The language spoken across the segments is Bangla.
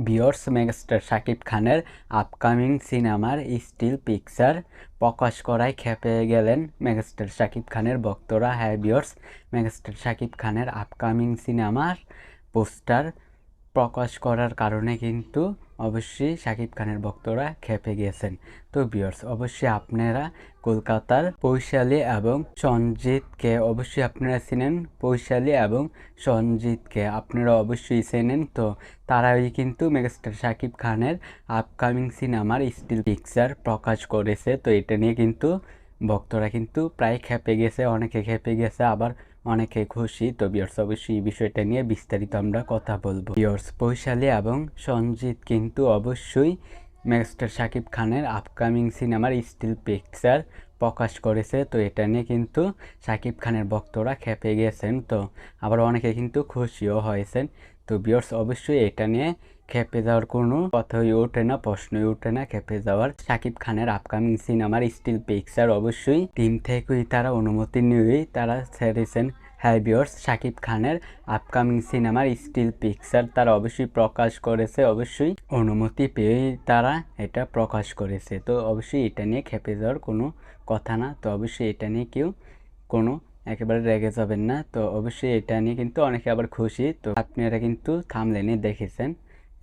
ভিউয়ার্স, মেগাস্টার শাকিব খানের আপকামিং সিনেমার স্টিল পিকচার প্রকাশ করায় ক্ষেপে গেলেন মেগাস্টার শাকিব খানের ভক্তরা। হ্যাঁ ভিউয়ার্স, মেগাস্টার শাকিব খানের আপকামিং সিনেমার পোস্টার প্রকাশ করার কারণে কিন্তু অবশ্যই শাকিব খানের ভক্তরা ক্ষেপে গিয়েছেন। তো ভিউয়ার্স, অবশ্যই আপনারা কলকাতার পৈশালী এবং সঞ্জিতকে অবশ্যই আপনারা চিনেন। পৈশালী এবং সঞ্জিতকে আপনারা অবশ্যই চেনেন। তো তারাই কিন্তু মেগাস্টার শাকিব খানের আপকামিং সিনেমার স্টিল পিকচার প্রকাশ করেছে। তো এটা নিয়ে কিন্তু ভক্তরা কিন্তু প্রায় ক্ষেপে গেছে, অনেকে ক্ষেপে গেছে, আবার অনেকে খুশি। তো ভিউয়ার্স, অবশ্যই এই বিষয়টা নিয়ে বিস্তারিত আমরা কথা বলবো। ভিউয়ার্স, বৈশালী এবং সঞ্জিত কিন্তু অবশ্যই মেগাস্টার শাকিব খানের আপকামিং সিনেমার স্টিল পিকচার প্রকাশ করেছে। তো এটা নিয়ে কিন্তু শাকিব খানের ভক্তরা ক্ষেপে গেছেন, তো আবার অনেকে কিন্তু খুশিও হয়েছেন। তো ভিউয়ার্স, অবশ্যই এটা নিয়ে ক্ষেপে যাওয়ার কোনো কথাই ওঠে না, প্রশ্নই ওঠে না ক্ষেপে যাওয়ার। শাকিব খানের আপকামিং সিনেমার স্টিল পিকচার অবশ্যই টিম থেকেই তারা অনুমতি নিয়েই তারা ছেড়েছেন। হ্যাঁ ভিউয়ার্স, শাকিব খানের আপকামিং সিনেমার স্টিল পিকচার তারা অবশ্যই প্রকাশ করেছে, অবশ্যই অনুমতি পেয়েই তারা এটা প্রকাশ করেছে। তো অবশ্যই এটা নিয়ে ক্ষেপে যাওয়ার কোনো কথা না। তো অবশ্যই এটা নিয়ে কেউ কোনো একেবারে রেগে যাবেন না। তো অবশ্যই এটা নিয়ে কিন্তু অনেকে আবার খুশি। তো আপনারা কিন্তু থাম্বনেইলে দেখেছেন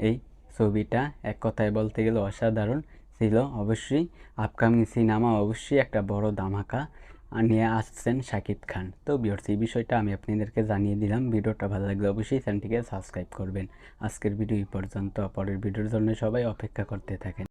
এই ছবিটা এক কথায় বলতে গেলে অসাধারণ ছিল। অবশ্যই আপকামিং সিনেমা অবশ্যই একটা বড় ধামাকা নিয়ে আসছেন শাকিব খান। তো ভিউয়ার্স, এই বিষয়টা আমি আপনাদেরকে জানিয়ে দিলাম। ভিডিওটা ভালো লাগলে অবশ্যই চ্যানেলটিকে সাবস্ক্রাইব করবেন। আজকের ভিডিও এই পর্যন্ত, পরের ভিডিওর জন্য সবাই অপেক্ষা করতে থাকেন।